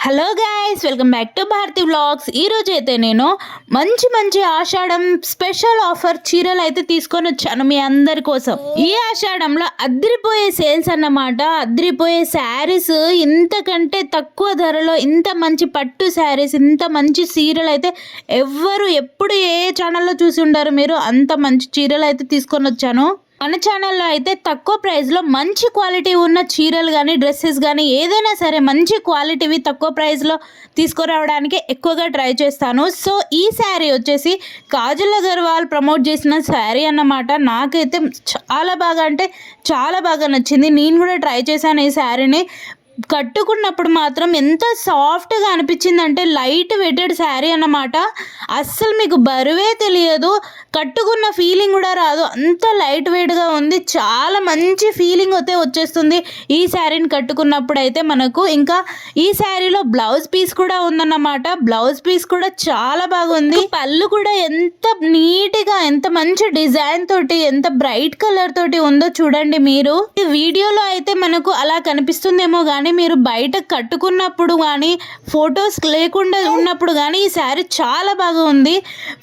Hello guys, welcome back to Bharati vlogs. ఈరోజు అయితే నేను మంచి ఆషాఢం స్పెషల్ ఆఫర్ చీరలు అయితే తీసుకొని వచ్చాను మీ అందరి కోసం. ఈ ఆషాఢంలో అద్రిపోయే సేల్స్ అన్నమాట. అద్రిపోయే శారీస్, ఇంతకంటే తక్కువ ధరలో ఇంత మంచి పట్టు శారీస్, ఇంత మంచి చీరలు అయితే ఎవ్వరు ఎప్పుడు ఏ ఛానల్లో చూసి ఉండరు మీరు. అంత మంచి చీరలు అయితే తీసుకొని వచ్చాను. మన ఛానల్లో అయితే తక్కువ ప్రైస్లో మంచి క్వాలిటీ ఉన్న చీరలు కానీ డ్రెస్సెస్ కానీ ఏదైనా సరే మంచి క్వాలిటీవి తక్కువ ప్రైస్లో తీసుకురావడానికి ఎక్కువగా ట్రై చేస్తాను. సో ఈ శారీ వచ్చేసి కాజల్ అగర్వాల్ ప్రమోట్ చేసిన శారీ అన్నమాట. నాకైతే చాలా బాగా అంటే చాలా బాగా నచ్చింది. నేను కూడా ట్రై చేశాను ఈ శారీని. కట్టుకున్నప్పుడు మాత్రం ఎంత సాఫ్ట్గా అనిపించిందంటే లైట్ వెయిటెడ్ శారీ అన్నమాట. అస్సలు మీకు బరువే తెలియదు, కట్టుకున్న ఫీలింగ్ కూడా రాదు, అంత లైట్ వెయిట్గా ఉంది. చాలా మంచి ఫీలింగ్ అయితే వచ్చేస్తుంది ఈ శారీని కట్టుకున్నప్పుడు అయితే మనకు. ఇంకా ఈ శారీలో బ్లౌజ్ పీస్ కూడా ఉందన్నమాట. బ్లౌజ్ పీస్ కూడా చాలా బాగుంది. పళ్ళు కూడా ఎంత నీట్గా, ఎంత మంచి డిజైన్ తోటి, ఎంత బ్రైట్ కలర్ తోటి ఉందో చూడండి మీరు. ఈ వీడియోలో అయితే మనకు అలా కనిపిస్తుందేమో కానీ మీరు బయట కట్టుకున్నప్పుడు కానీ ఫొటోస్ లేకుండా ఉన్నప్పుడు కానీ ఈ శారీ చాలా బాగా ఉంది.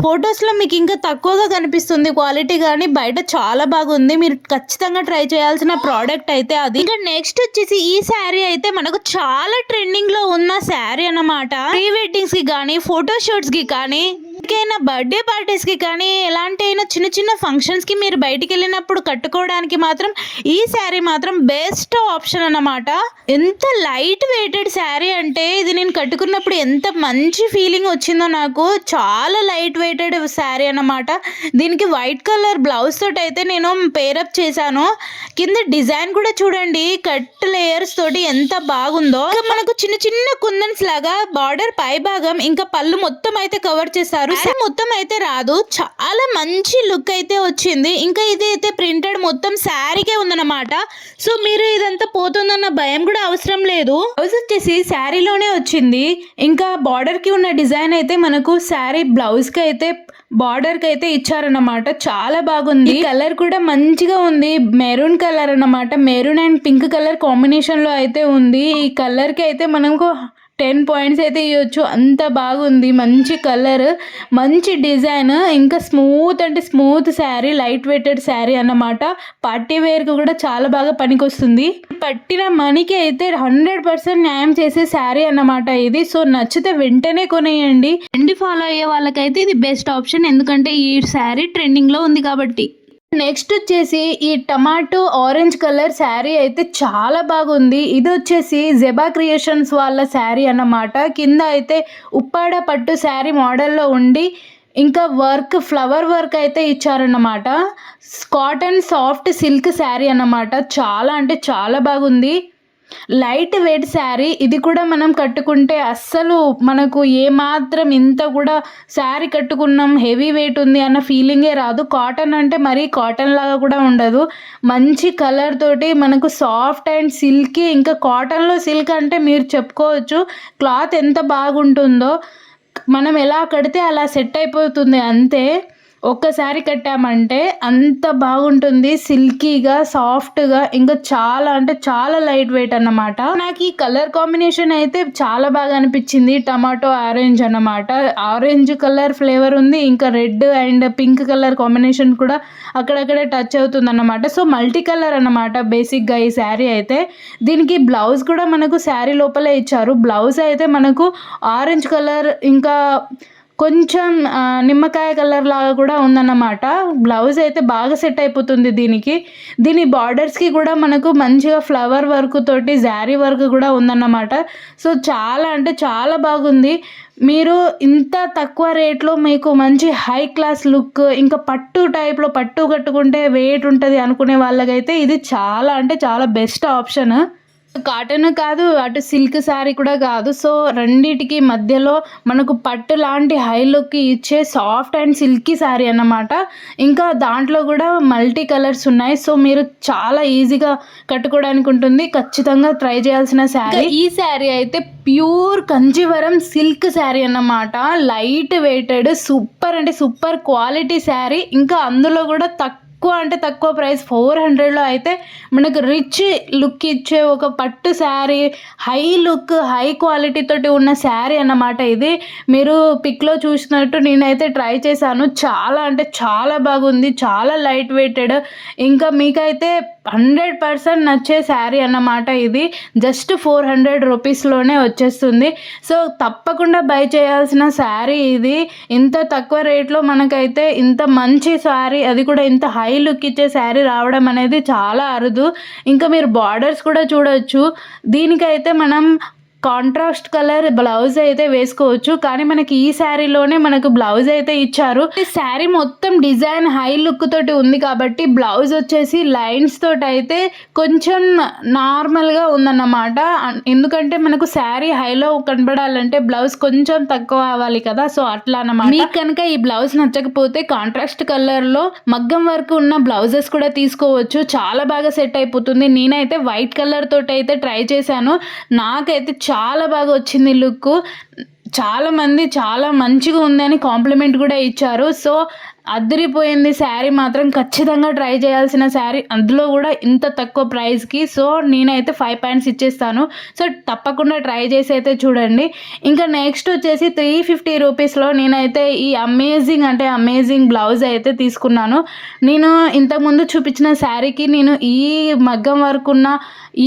ఫొటోస్లో మీకు ఇంకా తక్కువగా కనిపిస్తుంది క్వాలిటీ, కానీ బయట చాలా బాగుంది. మీరు ఖచ్చితంగా ట్రై చేయాల్సిన ప్రోడక్ట్ అయితే అది. ఇంకా నెక్స్ట్ వచ్చేసి ఈ శారీ అయితే మనకు చాలా ట్రెండింగ్లో ఉన్న శారీ అన్నమాట. ప్రీ వెడ్డింగ్స్కి కానీ ఫోటోషూట్స్కి కానీ ఇంకైనా బర్త్డే పార్టీస్కి కానీ ఎలాంటి అయినా చిన్న ఫంక్షన్స్కి మీరు బయటికి వెళ్ళినప్పుడు కట్టుకోవడానికి మాత్రం ఈ శారీ మాత్రం బెస్ట్ ఆప్షన్ అన్నమాట. ఎంత లైట్ వెయిటెడ్ శారీ అంటే ఇది నేను కట్టుకున్నప్పుడు ఎంత మంచి ఫీలింగ్ వచ్చిందో నాకు. చాలా లైట్ వెయిటెడ్ శారీ అన్నమాట. దీనికి వైట్ కలర్ బ్లౌజ్ తోటి అయితే నేను పేరప్ చేశాను. కింద డిజైన్ కూడా చూడండి, కట్ లేయర్స్ తోటి ఎంత బాగుందో. మనకు చిన్న కుందన్స్ లాగా బార్డర్ పై భాగం ఇంకా పళ్ళు మొత్తం అయితే కవర్ చేస్తారు. మొత్తం అయితే రాదు, చాలా మంచి లుక్ అయితే వచ్చింది. ఇంకా ఇది అయితే ప్రింటెడ్ మొత్తం శారీకే ఉందన్నమాట. సో మీరు ఇదంతా పోతుందన్న భయం కూడా అవసరం లేదు. బ్లౌజ్ వచ్చేసి శారీలోనే వచ్చింది. ఇంకా బార్డర్ కి ఉన్న డిజైన్ అయితే మనకు శారీ బ్లౌజ్ కి అయితే బార్డర్ కి అయితే ఇచ్చారన్నమాట. చాలా బాగుంది. కలర్ కూడా మంచిగా ఉంది, మెరూన్ కలర్ అన్నమాట. Maroon and pink colour combination లో అయితే ఉంది. ఈ కలర్ కి అయితే మనకు 10 పాయింట్స్ అయితే ఇవ్వచ్చు, అంత బాగుంది. మంచి కలర్, మంచి డిజైన్, ఇంకా స్మూత్ అంటే smooth sari, light weighted sari అన్నమాట. పార్టీ వేర్కి కూడా చాలా బాగా పనికొస్తుంది. పట్టిన మనీకి అయితే 100% న్యాయం చేసే శారీ అన్నమాట ఇది. సో నచ్చితే వెంటనే కొనేయండి. ట్రెండ్ ఫాలో అయ్యే వాళ్ళకైతే ఇది బెస్ట్ ఆప్షన్, ఎందుకంటే ఈ శారీ ట్రెండింగ్లో ఉంది కాబట్టి. నెక్స్ట్ వచ్చేసి ఈ టమాటో ఆరెంజ్ కలర్ శారీ అయితే చాలా బాగుంది. ఇది వచ్చేసి జెబా క్రియేషన్స్ వాళ్ళ శారీ అన్నమాట. కింద అయితే ఉప్పాడ పట్టు శారీ మోడల్లో ఉండి ఇంకా వర్క్, ఫ్లవర్ వర్క్ అయితే ఇచ్చారన్నమాట. కాటన్ సాఫ్ట్ సిల్క్ శారీ అన్నమాట. చాలా అంటే చాలా బాగుంది. లైట్ వెయిట్ శారీ ఇది కూడా మనం కట్టుకుంటే అస్సలు మనకు ఏమాత్రం ఇంత కూడా శారీ కట్టుకున్నాం హెవీ వెయిట్ ఉంది అన్న ఫీలింగే రాదు. కాటన్ అంటే మరీ కాటన్ లాగా కూడా ఉండదు. మంచి కలర్ తోటి మనకు సాఫ్ట్ అండ్ సిల్కీ. ఇంకా కాటన్లో సిల్క్ అంటే మీరు చెప్పుకోవచ్చు క్లాత్ ఎంత బాగుంటుందో. మనం ఎలా కడితే అలా సెట్ అయిపోతుంది అంతే. ఒక్కసారి కట్టామంటే అంత బాగుంటుంది, సిల్కీగా, సాఫ్ట్గా, ఇంకా చాలా అంటే చాలా లైట్ వెయిట్ అన్నమాట. నాకు ఈ కలర్ కాంబినేషన్ అయితే చాలా బాగా అనిపించింది. టమాటో ఆరెంజ్ అన్నమాట. ఆరెంజ్ కలర్ ఫ్లేవర్ ఉంది, ఇంకా red and pink colour combination కూడా అక్కడక్కడే టచ్ అవుతుంది అన్నమాట. సో మల్టీ కలర్ అన్నమాట బేసిక్గా ఈ శారీ అయితే. దీనికి బ్లౌజ్ కూడా మనకు శారీ లోపలే ఇచ్చారు. బ్లౌజ్ అయితే మనకు ఆరెంజ్ కలర్ ఇంకా కొంచెం నిమ్మకాయ కలర్ లాగా కూడా ఉందన్నమాట. బ్లౌజ్ అయితే బాగా సెట్ అయిపోతుంది దీనికి. దీని బార్డర్స్కి కూడా మనకు మంచిగా ఫ్లవర్ వర్క్ తోటి జారీ వర్క్ కూడా ఉందన్నమాట. సో చాలా అంటే చాలా బాగుంది. మీరు ఇంత తక్కువ రేట్లో మీకు మంచి హై క్లాస్ లుక్, ఇంకా పట్టు టైప్లో పట్టు కట్టుకుంటే వెయిట్ ఉంటుంది అనుకునే వాళ్ళకైతే ఇది చాలా అంటే చాలా బెస్ట్ ఆప్షన్. కాటన్ కాదు, అటు సిల్క్ శారీ కూడా కాదు. సో రెండిటికి మధ్యలో మనకు పట్టు లాంటి హై లుక్ ఇచ్చే సాఫ్ట్ అండ్ సిల్కీ శారీ అన్నమాట. ఇంకా దాంట్లో కూడా మల్టీ కలర్స్ ఉన్నాయి. సో మీరు చాలా ఈజీగా కట్టుకోవడానికి ఉంటుంది. ఖచ్చితంగా ట్రై చేయాల్సిన శారీ. ఈ శారీ అయితే ప్యూర్ కంజీవరం సిల్క్ శారీ అన్నమాట. లైట్ వెయిటెడ్, సూపర్ అంటే సూపర్ క్వాలిటీ శారీ. ఇంకా అందులో కూడా తక్కువ తక్కువ అంటే తక్కువ ప్రైస్ 400లో అయితే మనకు రిచ్ లుక్ ఇచ్చే ఒక పట్టు sari, high look, high quality తోటి ఉన్న శారీ అన్నమాట ఇది. మీరు పిక్‌లో చూసినట్టు నేనైతే ట్రై చేశాను. చాలా అంటే చాలా బాగుంది. చాలా లైట్ వెయిటెడ్. ఇంకా మీకైతే 100% నచ్చే శారీ అన్నమాట ఇది. జస్ట్ 400 రూపీస్‌లోనే వచ్చేస్తుంది. సో, తప్పకుండా బై చేయాల్సిన శారీ ఇది. ఇంత తక్కువ రేట్‌లో మనకైతే ఇంత మంచి శారీ, అది కూడా ఇంత హై లుక్ ఇచ్చే శారీ రావడం అనేది చాలా అరుదు. ఇంకా మీరు బార్డర్స్ కూడా చూడొచ్చు. దీనికైతే మనం కాంట్రాస్ట్ కలర్ బ్లౌజ్ అయితే వేసుకోవచ్చు. కానీ మనకి ఈ శారీలోనే మనకు బ్లౌజ్ అయితే ఇచ్చారు. ఈ శారీ మొత్తం డిజైన్ హై లుక్ తోటి ఉంది కాబట్టి బ్లౌజ్ వచ్చేసి లైన్స్ తోటి అయితే కొంచెం నార్మల్గా ఉందన్నమాట. ఎందుకంటే మనకు శారీ హైలో కనబడాలంటే బ్లౌజ్ కొంచెం తక్కువ అవ్వాలి కదా, సో అట్లా అన్నమాట. మీకు కనుక ఈ బ్లౌజ్ నచ్చకపోతే కాంట్రాస్ట్ కలర్లో మగ్గం వరకు ఉన్న బ్లౌజెస్ కూడా తీసుకోవచ్చు. చాలా బాగా సెట్ అయిపోతుంది. నేనైతే వైట్ కలర్ తోటి అయితే ట్రై చేశాను. నాకైతే చాలా బాగా వచ్చింది లుక్. చాలామంది చాలా మంచిగా ఉందని కాంప్లిమెంట్ కూడా ఇచ్చారు. సో అదిరిపోయింది శారీ మాత్రం. ఖచ్చితంగా ట్రై చేయాల్సిన శారీ, అందులో కూడా ఇంత తక్కువ ప్రైస్కి. సో నేనైతే 5 పాయింట్స్ ఇచ్చేస్తాను. సో తప్పకుండా ట్రై చేసి అయితే చూడండి. ఇంకా నెక్స్ట్ వచ్చేసి 350 రూపీస్లో నేనైతే ఈ అమేజింగ్ బ్లౌజ్ అయితే తీసుకున్నాను. నేను ఇంతకుముందు చూపించిన శారీకి నేను ఈ మగ్గం వరకు ఉన్న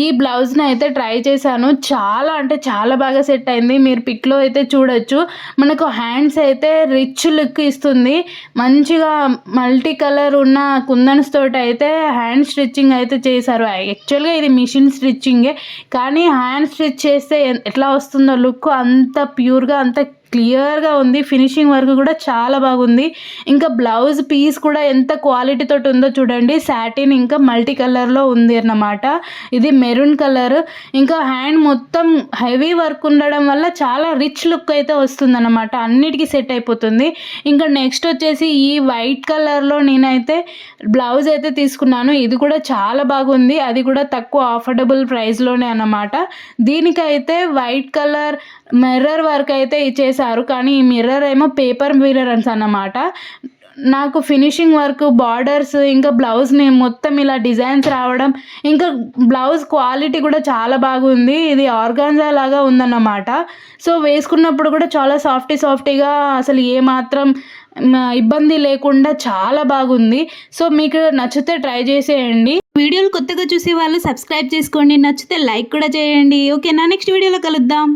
ఈ బ్లౌజ్ని అయితే ట్రై చేశాను. చాలా అంటే చాలా బాగా సెట్ అయింది. మీరు పిక్లో అయితే చూడొచ్చు. మనకు హ్యాండ్స్ అయితే రిచ్ లుక్ ఇస్తుంది. మంచిగా మల్టీ కలర్ ఉన్న కుందన్స్ తోటి అయితే హ్యాండ్ స్టిచ్చింగ్ అయితే చేశారు. యాక్చువల్గా ఇది మిషన్ స్టిచ్చింగే, కానీ హ్యాండ్ స్టిచ్ చేస్తే ఎట్లా వస్తుందో లుక్ అంత ప్యూర్గా, అంత క్లియర్గా ఉంది. ఫినిషింగ్ వర్క్ కూడా చాలా బాగుంది. ఇంకా బ్లౌజ్ పీస్ కూడా ఎంత క్వాలిటీ తోటి ఉందో చూడండి. సాటిన్ ఇంకా మల్టీ కలర్లో ఉంది అన్నమాట. ఇది మెరూన్ కలర్. ఇంకా హ్యాండ్ మొత్తం హెవీ వర్క్ ఉండడం వల్ల చాలా రిచ్ లుక్ అయితే వస్తుంది అన్నమాట. అన్నిటికీ సెట్ అయిపోతుంది. ఇంకా నెక్స్ట్ వచ్చేసి ఈ వైట్ కలర్లో నేనైతే బ్లౌజ్ అయితే తీసుకున్నాను. ఇది కూడా చాలా బాగుంది. అది కూడా తక్కువ అఫోర్డబుల్ ప్రైస్లోనే అన్నమాట. దీనికైతే వైట్ కలర్ మిర్రర్ వర్క్ అయితే ఇచ్చేసారు. కానీ ఈ మిర్రర్ ఏమో పేపర్ మిర్రర్స్ అన్నమాట. నాకు ఫినిషింగ్ వర్క్, బార్డర్స్, ఇంకా బ్లౌజ్ని మొత్తం ఇలా డిజైన్స్ రావడం, ఇంకా బ్లౌజ్ క్వాలిటీ కూడా చాలా బాగుంది. ఇది ఆర్గాన్జా లాగా ఉందన్నమాట. సో వేసుకున్నప్పుడు కూడా చాలా సాఫ్టీగా, అసలు ఏమాత్రం ఇబ్బంది లేకుండా చాలా బాగుంది. సో మీకు నచ్చితే ట్రై చేసేయండి. వీడియోలు కొత్తగా చూసే వాళ్ళు సబ్స్క్రైబ్ చేసుకోండి. నచ్చితే లైక్ కూడా చేయండి. ఓకేనా, నెక్స్ట్ వీడియోలో కలుద్దాం.